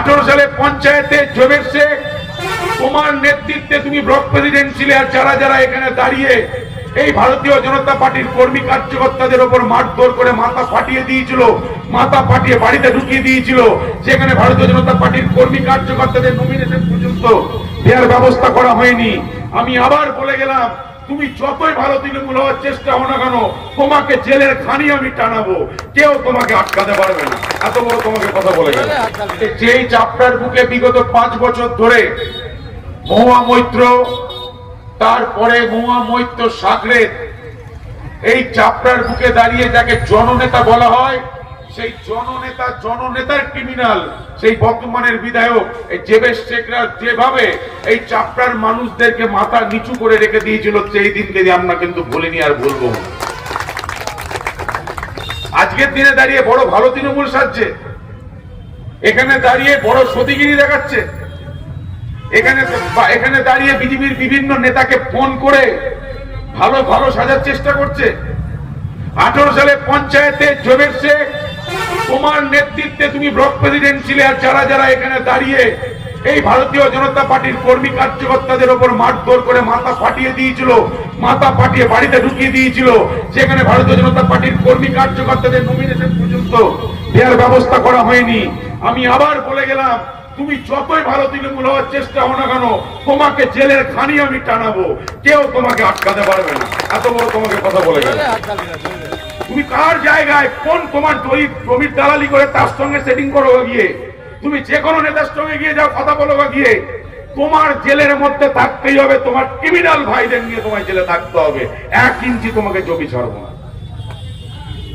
18 সালে পঞ্চায়েতে জোবের শেখ তোমার নেতৃত্বে তুমি ব্লক প্রেসিডেন্ট ছিলে, আর যারা যারা এখানে দাঁড়িয়ে এই ভারতীয় জনতা পার্টির কর্মী কার্যকর্তাদের উপর মারধর করে মাথা ফাটিয়ে দিয়েছিল, মাথা ফাটিয়ে বাড়িতে ঢুকিয়ে দিয়েছিল, সেখানে ভারতীয় জনতা পার্টির কর্মী কার্যকর্তাদের নমিনেশন পর্যন্ত দেওয়ার ব্যবস্থা করা হয়নি। আমি আবার বলে গেলাম, তুমি যতই ভালো তৃণমূল হওয়ার চেষ্টা হো না কেন, তোমাকে জেলের খানি আমি টানাবো, কেউ তোমাকে আটকাতে পারবে না। এত বড় তোমাকে কথা বলে গেল। যেই চাপটার বুকে বিগত 5 বছর ধরে মহুয়া মৈত্র, তারপরে মহুয়া মৈত্র সাগরেদ, এই চাপটার বুকে দাঁড়িয়ে যাকে জননেতা বলা হয়, সেই জননেতার ক্রিমিনাল, সেই বর্তমানের বিধায়ক এই জেবেশ শেখরা যেভাবে এই চাপটার মানুষদেরকে মাথা নিচু করে রেখে দিয়েছিল, সেই দিনকে আমরা কিন্তু ভুলিনি আর ভুলবো। আজকের দিনে দাঁড়িয়ে বড় ভালো তৃণমূল সাজছে, এখানে দাঁড়িয়ে বড় সতীগিরি দেখাচ্ছে, এখানে দাঁড়িয়ে বিজেপির বিভিন্ন নেতাকে ফোন করে ভালো ভালো সাজার চেষ্টা করছে। 18 সালে পঞ্চায়েতে জোবের শেখ তোমার নেতৃত্বে তুমি ব্লক প্রেসিডেন্ট ছিলে, আর যারা যারা এখানে দাঁড়িয়ে এই ভারতীয় জনতা পার্টির কর্মী কার্যকর্তাদের উপর মারধর করে মাথা ফাটিয়ে দিয়েছিল, মাথা ফাটিয়ে বাড়িতে ঢুকিয়ে দিয়েছিল, সেখানে ভারতীয় জনতা পার্টির কর্মী কার্যকর্তাদের নমিনেশন পর্যন্ত দেওয়ার ব্যবস্থা করা হয়নি। আমি আবার বলে গেলাম, তুমি যতই ভালো তৃণমূল হওয়ার চেষ্টা হো না কেন, তোমাকে জেলের খানি আমি টানাবো, কেউ তোমাকে আটকাতে পারবে না। এত বড় তোমাকে কথা বলে গেল। তুমি কার জায়গায় কোন তোমার জমির দালালি করে তার সঙ্গে সেটিং করো গিয়ে, তুমি যে কোনো নেতার সঙ্গে গিয়ে যাও কথা বলো গিয়ে, তোমার জেলের মধ্যে থাকতেই হবে, তোমার ক্রিমিনাল ভাইদের নিয়ে তোমার জেলে থাকতে হবে, 1 ইঞ্চি তোমাকে জমি ছাড়বো না।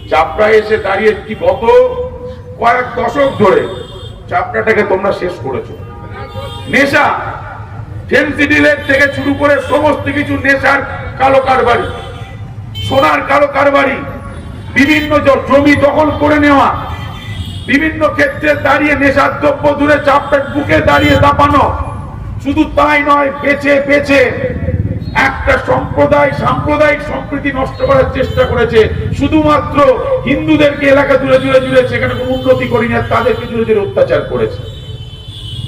চাপড়া এসে দাঁড়িয়ে কি গত কয়েক দশক ধরে চাপড়াটাকে তোমরা শেষ করেছো। নেশা, ফেন্সিডিলের থেকে শুরু করে সমস্ত কিছু নেশার কালো কারবারি, সোনার কালো কারবারি, বিভিন্ন জমি দখল করে নেওয়া, বিভিন্ন ক্ষেত্রে দাঁড়িয়ে নেশার দ্রব্য দূরে চাপটার বুকে দাঁড়িয়ে দাপানো। শুধু তাই নয়, বেছে বেছে একটা সাম্প্রদায়িক সম্প্রীতি নষ্ট করার চেষ্টা করেছে। শুধুমাত্র হিন্দুদেরকে এলাকা জুড়ে জুড়ে জুড়ে সেখানে কোনো উন্নতি করি না, তাদেরকে জুড়ে জুড়ে অত্যাচার করেছে।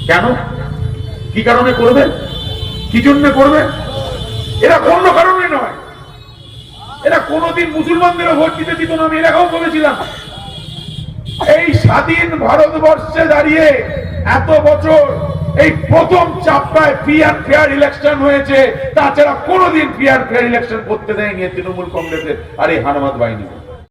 কেন, কি কারণে করবে, কি জন্য করবে? এরা অন্য কারণে নয়, এরা কোনদিন মুসলমানদেরও ভোট দিতে দিত না, আমি এলাকাও বলেছিলাম। এই স্বাধীন ভারতবর্ষে দাঁড়িয়ে এত বছর এই প্রথম চাপটায় ফ্রি অ্যান্ড ফেয়ার ইলেকশন হয়েছে, তাছাড়া কোনদিন ফ্রি অ্যান্ড ফেয়ার ইলেকশন করতে দেয়নি তৃণমূল কংগ্রেসের আর এই হানামাদ বাহিনী।